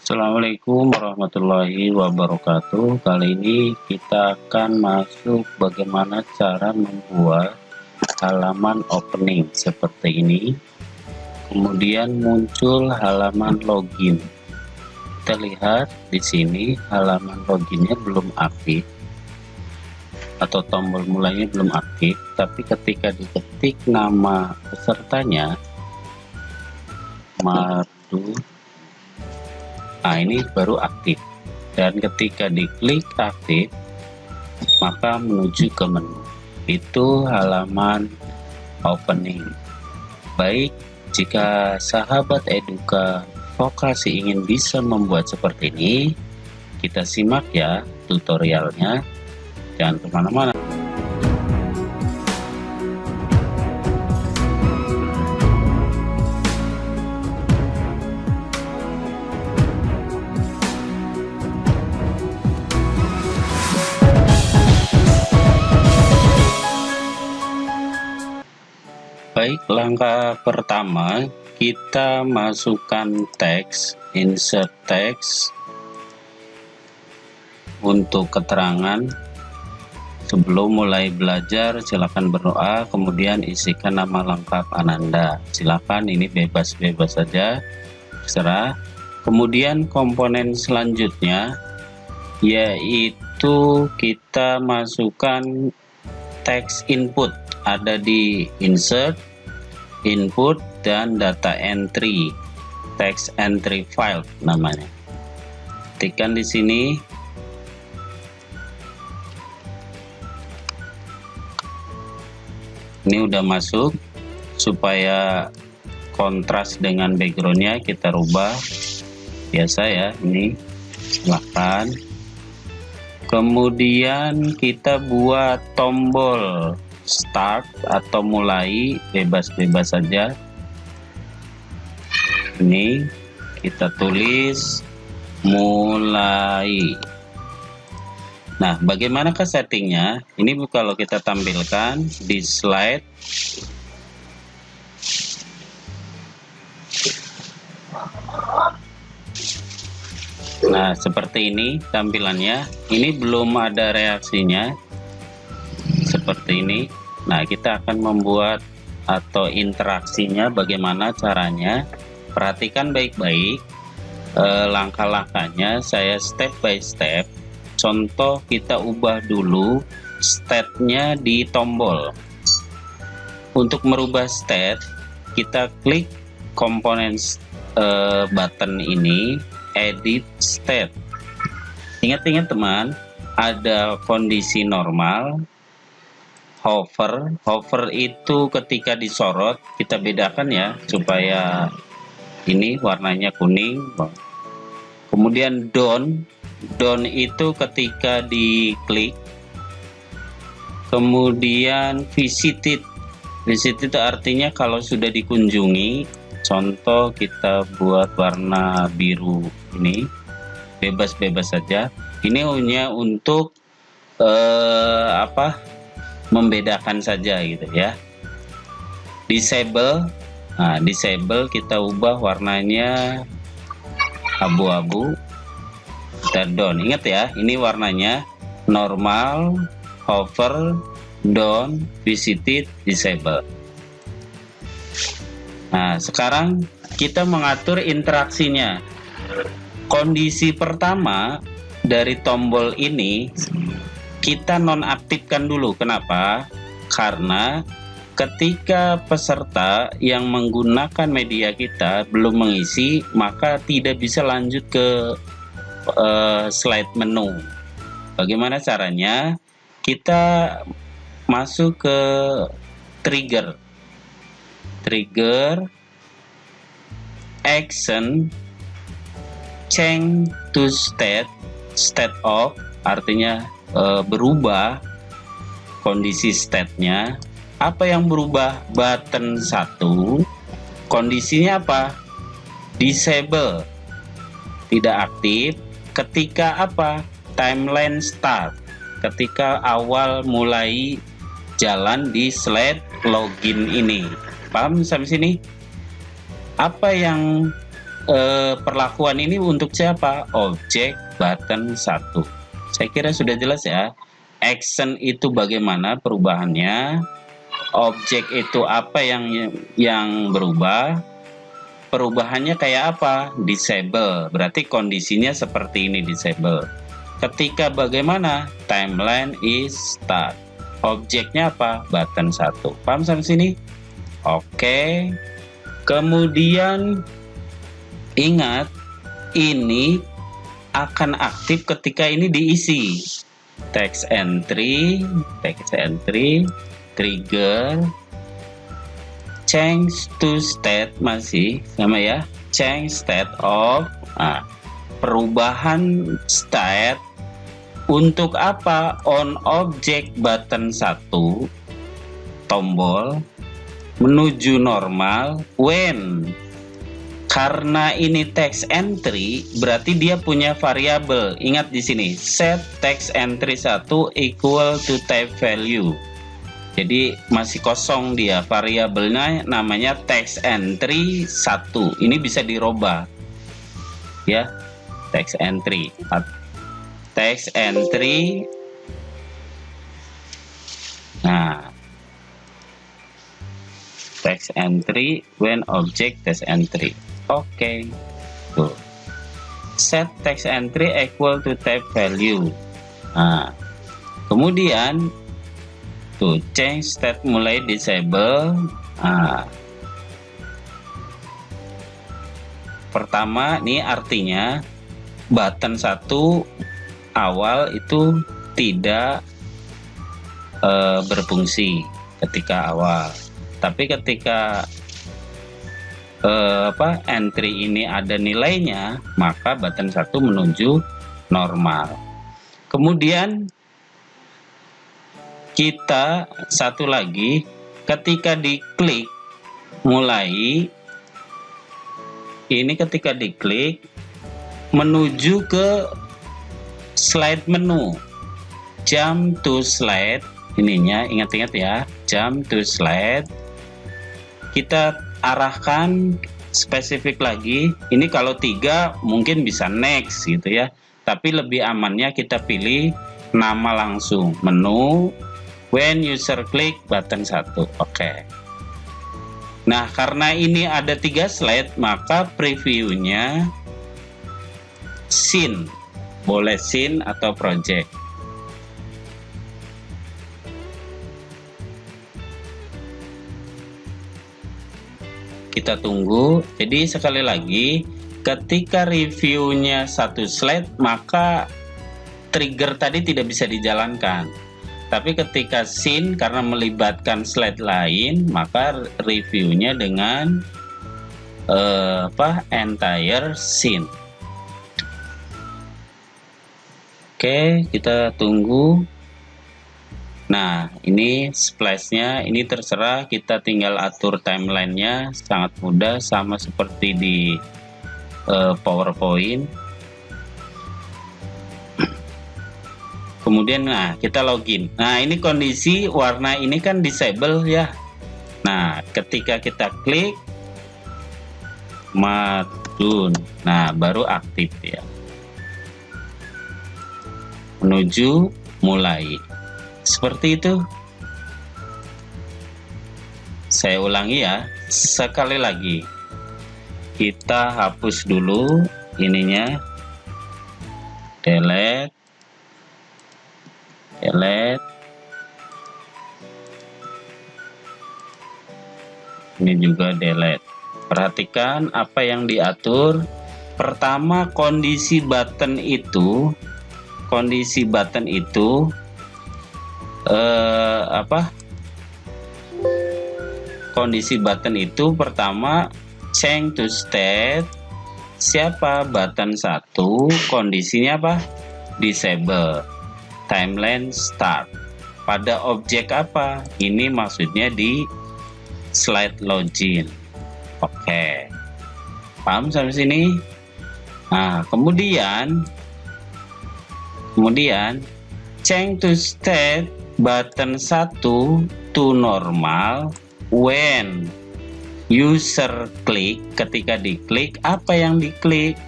Assalamualaikum warahmatullahi wabarakatuh. Kali ini kita akan masuk bagaimana cara membuat halaman opening seperti ini. Kemudian muncul halaman login. Kita lihat di sini halaman loginnya belum aktif atau tombol mulainya belum aktif, tapi ketika diketik nama pesertanya Madu, nah ini baru aktif, dan ketika diklik aktif maka menuju ke menu. Itu halaman opening. Baik, jika sahabat Eduka Vokasi ingin bisa membuat seperti ini, kita simak ya tutorialnya, jangan kemana-mana. Baik, langkah pertama kita masukkan teks, insert teks untuk keterangan. Sebelum mulai belajar silakan berdoa, kemudian isikan nama lengkap Ananda. Silakan, ini bebas-bebas saja, terserah. Kemudian komponen selanjutnya yaitu kita masukkan teks input, ada di insert, input, dan data entry, text entry file namanya. Ketikkan di sini. Ini udah masuk. Supaya kontras dengan backgroundnya kita rubah biasa ya, ini silahkan. Kemudian kita buat tombol start atau mulai, bebas-bebas saja. Ini kita tulis mulai. Nah, bagaimana settingnya? Ini kalau kita tampilkan di slide. Nah, seperti ini tampilannya. Ini belum ada reaksinya. Seperti ini. Nah, kita akan membuat atau interaksinya bagaimana caranya. Perhatikan baik-baik langkah-langkahnya, saya step by step. Contoh, kita ubah dulu state-nya di tombol. Untuk merubah state, kita klik komponen button ini, edit state. Ingat-ingat teman, ada kondisi normal, hover itu ketika disorot, kita bedakan ya supaya ini warnanya kuning. Kemudian down itu ketika diklik. Kemudian visited itu artinya kalau sudah dikunjungi. Contoh, kita buat warna biru ini, bebas-bebas saja. Ini hanya untuk membedakan saja gitu ya. Disable. Nah, disable kita ubah warnanya abu-abu. Kita down. Ingat ya, ini warnanya normal, hover, down, visited, disable. Nah, sekarang kita mengatur interaksinya. Kondisi pertama dari tombol ini kita nonaktifkan dulu. Kenapa? Karena ketika peserta yang menggunakan media kita belum mengisi, maka tidak bisa lanjut ke slide menu. Bagaimana caranya? Kita masuk ke trigger, action, change to state of, artinya berubah kondisi state-nya. Apa yang berubah? Button 1, kondisinya apa? Disable, tidak aktif. Ketika apa? Timeline start, ketika awal mulai jalan di slide login ini. Paham sampai sini? Apa yang perlakuan ini untuk siapa? Objek button 1. Saya kira sudah jelas ya. Action itu bagaimana perubahannya, objek itu apa yang berubah, perubahannya kayak apa? Disable. Berarti kondisinya seperti ini, disable. Ketika bagaimana? Timeline is start. Objeknya apa? Button 1. Paham sampai sini? Oke. Kemudian ingat, ini akan aktif ketika ini diisi. Text entry, trigger, change to state, masih sama ya, change state of. Nah, perubahan state untuk apa? On object button 1, tombol menuju normal when. Karena ini text entry, berarti dia punya variabel. Ingat di sini, set text entry 1 equal to type value. Jadi masih kosong dia, variabelnya namanya text entry 1. Ini bisa dirubah. Ya, text entry. Nah, text entry when object text entry. Oke. Tuh. Set text entry equal to type value. Nah, kemudian tuh change state mulai disable. Nah, pertama nih artinya button 1 awal itu tidak berfungsi ketika awal. Tapi ketika entry ini ada nilainya, maka button 1 menuju normal. Kemudian kita satu lagi, ketika diklik mulai, ini ketika diklik menuju ke slide menu, jump to slide. Ininya ingat-ingat ya, jump to slide. Kita arahkan spesifik lagi. Ini kalau 3 mungkin bisa next gitu ya, tapi lebih amannya kita pilih nama langsung, menu when user click button 1. Oke. Nah, karena ini ada 3 slide, maka previewnya scene, boleh scene atau project. Kita tunggu. Jadi sekali lagi, ketika reviewnya 1 slide, maka trigger tadi tidak bisa dijalankan. Tapi ketika scene karena melibatkan slide lain, maka reviewnya dengan entire scene. Oke, kita tunggu. Nah, ini splash-nya, ini terserah, kita tinggal atur timeline-nya, sangat mudah, sama seperti di PowerPoint. Kemudian, nah, kita login. Nah, ini kondisi warna ini kan disable ya. Nah, ketika kita klik Madun, nah baru aktif ya. Menuju mulai. Seperti itu. Saya ulangi ya, sekali lagi. Kita hapus dulu ininya. Delete. Ini juga delete. Perhatikan apa yang diatur. Pertama, kondisi button itu kondisi button itu pertama change to state siapa? Button 1, kondisinya apa? Disable. Timeline start. Pada objek apa? Ini maksudnya di slide login. Oke. Paham sampai sini? Nah, kemudian change to state button 1 to normal when. user klik, ketika diklik apa yang diklik?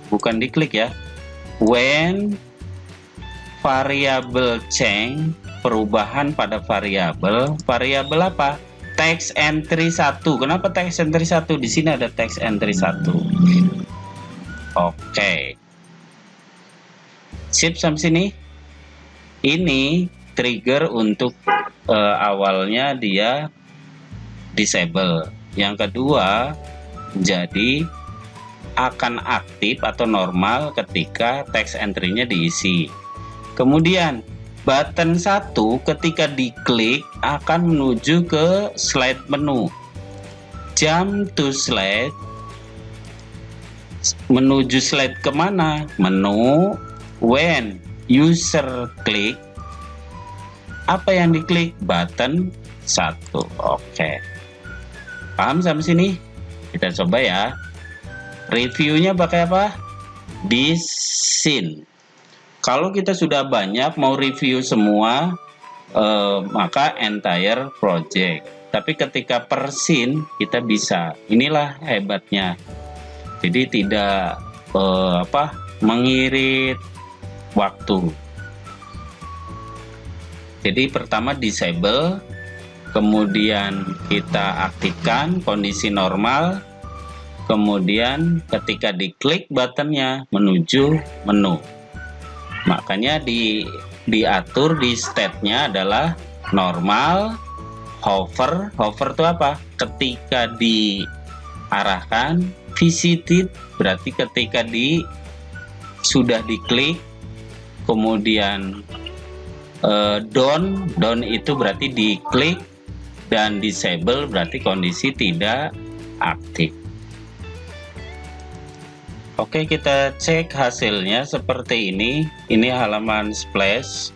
Bukan diklik ya. When variable change, perubahan pada variabel. Variabel apa? Text entry 1. Kenapa text entry 1? Di sini ada text entry 1. Oke. Sip sampai sini. Ini trigger untuk awalnya dia disable. Yang kedua, jadi akan aktif atau normal ketika text entry-nya diisi. Kemudian button 1 ketika diklik akan menuju ke slide menu. Jump to slide, menuju slide kemana? Menu. When user klik, apa yang diklik? Button 1. Oke. Paham sampai sini? Kita coba ya. Reviewnya pakai apa? Di scene. Kalau kita sudah banyak mau review semua, maka entire project. Tapi ketika per scene kita bisa. Inilah hebatnya. Jadi tidak mengirit waktu. Jadi pertama disable, kemudian kita aktifkan kondisi normal, kemudian ketika diklik buttonnya menuju menu. Makanya diatur di state-nya adalah normal, hover. Hover itu apa? Ketika diarahkan, visited berarti ketika sudah diklik, kemudian down itu berarti diklik, dan disable berarti kondisi tidak aktif. Oke, kita cek hasilnya seperti ini. Ini halaman splash.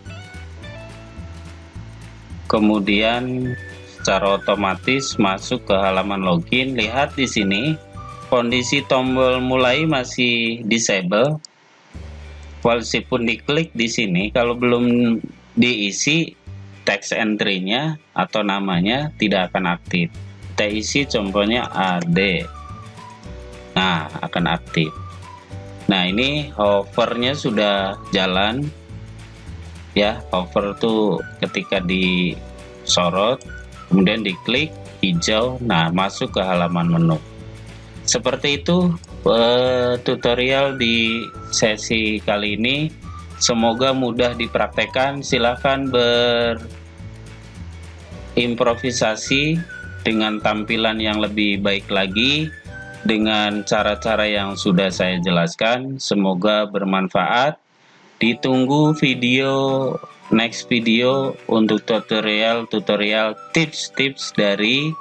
Kemudian secara otomatis masuk ke halaman login. Lihat di sini kondisi tombol mulai masih disable. Walaupun diklik di sini, kalau belum diisi text entry-nya atau namanya tidak akan aktif. Kita isi contohnya AD. Nah, akan aktif. Nah, ini hovernya sudah jalan ya. Hover tuh ketika disorot kemudian diklik hijau, nah masuk ke halaman menu. Seperti itu tutorial di sesi kali ini. Semoga mudah dipraktekkan. Silahkan berimprovisasi dengan tampilan yang lebih baik lagi dengan cara-cara yang sudah saya jelaskan. Semoga bermanfaat. Ditunggu next video untuk tutorial tips-tips dari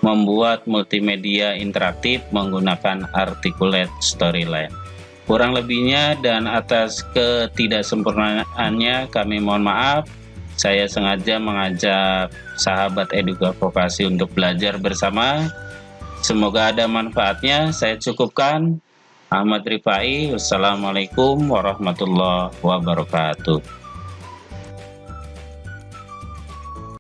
membuat multimedia interaktif menggunakan Articulate Storyline. Kurang lebihnya dan atas ketidaksempurnaannya kami mohon maaf. Saya sengaja mengajak sahabat Eduka Vokasi untuk belajar bersama. Semoga ada manfaatnya. Saya cukupkan. Ahmad Rifai. Wassalamualaikum warahmatullahi wabarakatuh.